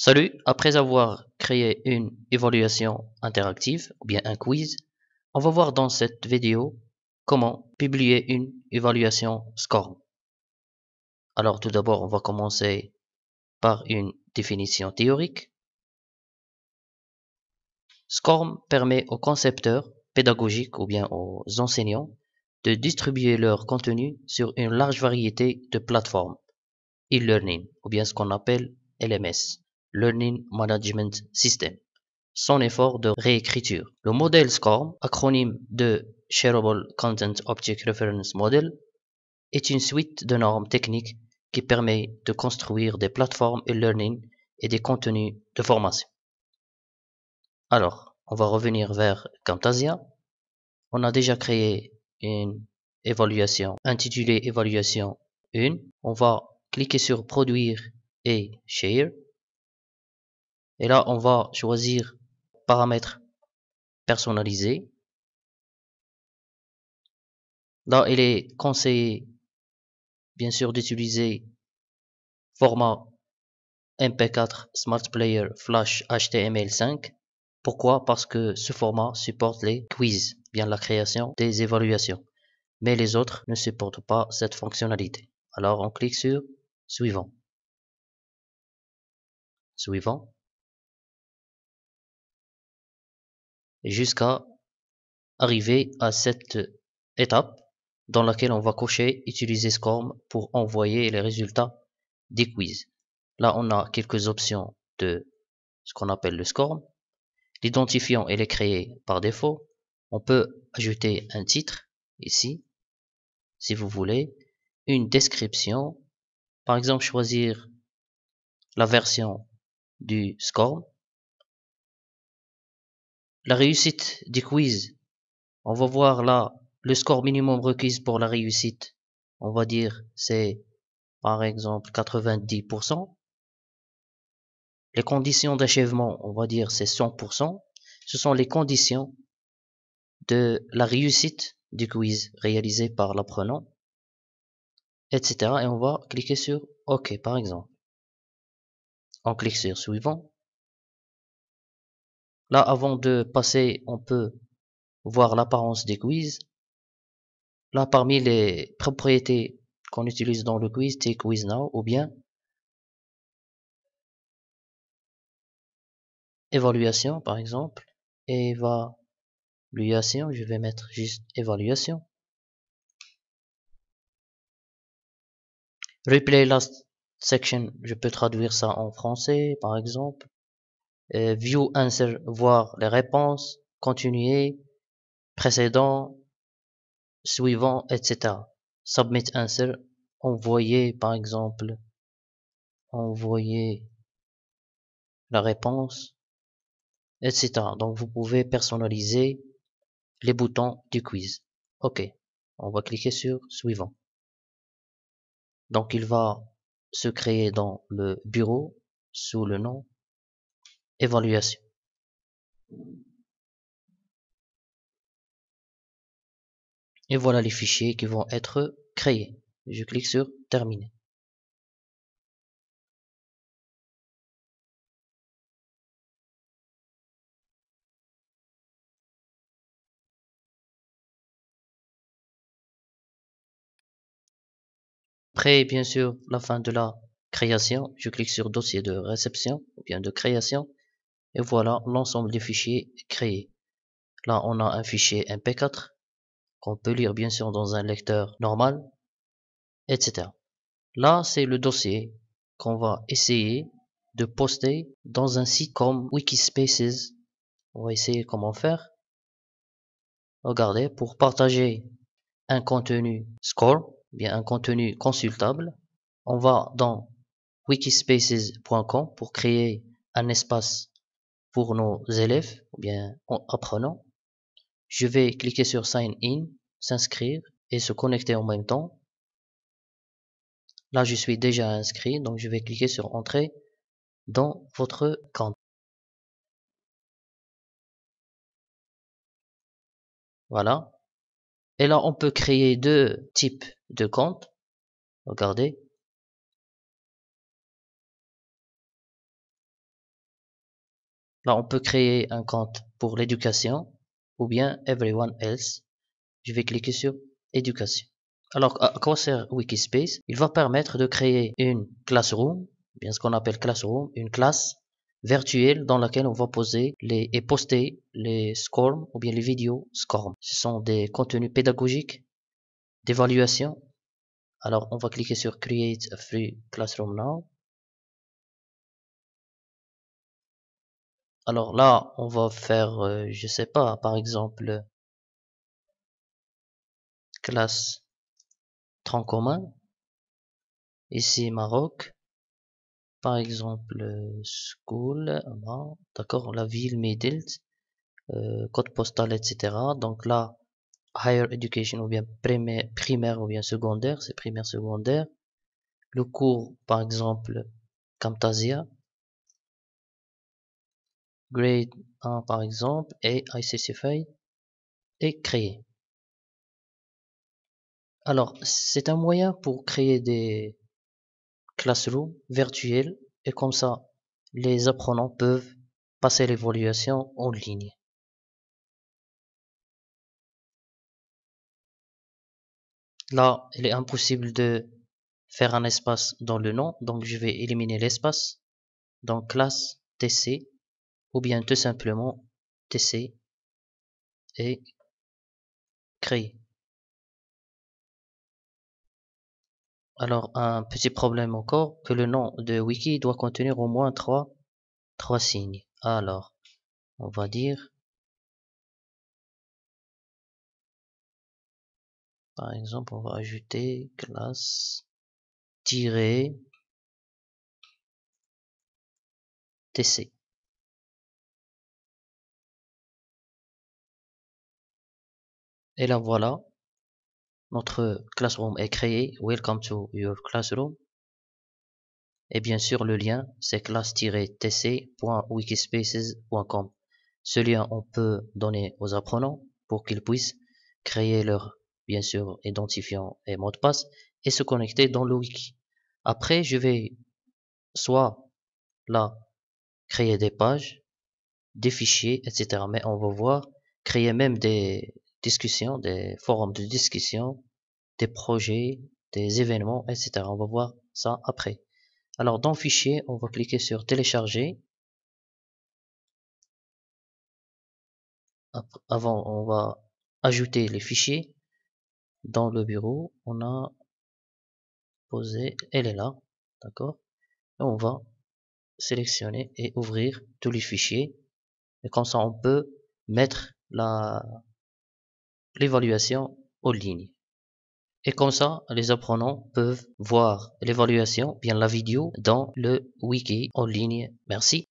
Salut, après avoir créé une évaluation interactive ou bien un quiz, on va voir dans cette vidéo comment publier une évaluation SCORM. Alors tout d'abord, on va commencer par une définition théorique. SCORM permet aux concepteurs pédagogiques ou bien aux enseignants de distribuer leur contenu sur une large variété de plateformes e-learning ou bien ce qu'on appelle LMS, Learning Management System, sans effort de réécriture. Le modèle SCORM, acronyme de Shareable Content Object Reference Model, est une suite de normes techniques qui permet de construire des plateformes e-learning et des contenus de formation. Alors, on va revenir vers Camtasia. On a déjà créé une évaluation intitulée évaluation 1. On va cliquer sur produire et share. Et là, on va choisir paramètres personnalisés. Là, il est conseillé, bien sûr, d'utiliser format MP4 Smart Player Flash HTML5. Pourquoi? Parce que ce format supporte les quiz, bien la création des évaluations. Mais les autres ne supportent pas cette fonctionnalité. Alors, on clique sur Suivant. Suivant. Et jusqu'à arriver à cette étape dans laquelle on va cocher Utiliser SCORM pour envoyer les résultats des quiz. Là, on a quelques options de ce qu'on appelle le SCORM. L'identifiant, il est créé par défaut. On peut ajouter un titre ici, si vous voulez, une description, par exemple choisir la version du SCORM. La réussite des quiz, on va voir là le score minimum requis pour la réussite. On va dire c'est par exemple 90%. Les conditions d'achèvement, on va dire c'est 100%. Ce sont les conditions de la réussite du quiz réalisé par l'apprenant, etc. Et on va cliquer sur OK par exemple. On clique sur Suivant. Là, avant de passer, on peut voir l'apparence des quiz. Là, parmi les propriétés qu'on utilise dans le quiz, c'est Quiz Now ou bien évaluation par exemple. Évaluation, je vais mettre juste évaluation. Replay last section, je peux traduire ça en français par exemple. View answer, voir les réponses. Continuer, précédent, suivant, etc. Submit answer, envoyer par exemple. Envoyer la réponse, etc. Donc vous pouvez personnaliser les boutons du quiz. OK. On va cliquer sur Suivant. Donc il va se créer dans le bureau sous le nom Évaluation. Et voilà les fichiers qui vont être créés. Je clique sur Terminer. Après, bien sûr, la fin de la création, je clique sur Dossier de réception ou bien de création. Et voilà l'ensemble des fichiers créés. Là, on a un fichier MP4 qu'on peut lire bien sûr dans un lecteur normal, etc. Là, c'est le dossier qu'on va essayer de poster dans un site comme Wikispaces. On va essayer comment faire. Regardez, pour partager un contenu score, bien un contenu consultable, on va dans wikispaces.com pour créer un espace pour nos élèves ou bien apprenants. Je vais cliquer sur Sign In, s'inscrire et se connecter en même temps. Là, je suis déjà inscrit, donc je vais cliquer sur Entrer dans votre compte. Voilà. Et là, on peut créer deux types de comptes. Regardez. Là, on peut créer un compte pour l'éducation ou bien everyone else. Je vais cliquer sur éducation. Alors, à quoi sert Wikispace? Il va permettre de créer une classroom, bien ce qu'on appelle classroom, une classe virtuelle dans laquelle on va poser et poster les SCORM ou bien les vidéos SCORM. Ce sont des contenus pédagogiques d'évaluation. Alors, on va cliquer sur Create a Free Classroom Now. Alors là, on va faire, je sais pas, par exemple, classe tronc commun. Ici, Maroc. Par exemple, school, d'accord, la ville, middle, code postal, etc. Donc là, higher education ou bien primaire ou bien secondaire, c'est primaire secondaire. Le cours, par exemple, Camtasia, grade 1 par exemple, et ICCFI, et créer. Alors, c'est un moyen pour créer des classrooms virtuels, et comme ça, les apprenants peuvent passer l'évaluation en ligne. Là, il est impossible de faire un espace dans le nom, donc je vais éliminer l'espace dans classe TC ou bien tout simplement TC et créer. Alors un petit problème encore, que le nom de wiki doit contenir au moins trois signes. Alors on va dire par exemple on va ajouter classe TC. Et là voilà, notre classroom est créé. Welcome to your classroom. Et bien sûr, le lien, c'est classe-tc.wikispaces.com. Ce lien, on peut donner aux apprenants pour qu'ils puissent créer leur, bien sûr, identifiant et mot de passe et se connecter dans le wiki. Après, je vais soit là, créer des pages, des fichiers, etc. Mais on va voir, créer même des discussions, des forums de discussion, des projets, des événements, etc. On va voir ça après. Alors dans fichier, on va cliquer sur télécharger. Avant, on va ajouter les fichiers. Dans le bureau, on a posé, elle est là, d'accord. Et on va sélectionner et ouvrir tous les fichiers. Et comme ça, on peut mettre l'évaluation en ligne. Et comme ça, les apprenants peuvent voir l'évaluation, bien la vidéo, dans le wiki en ligne. Merci.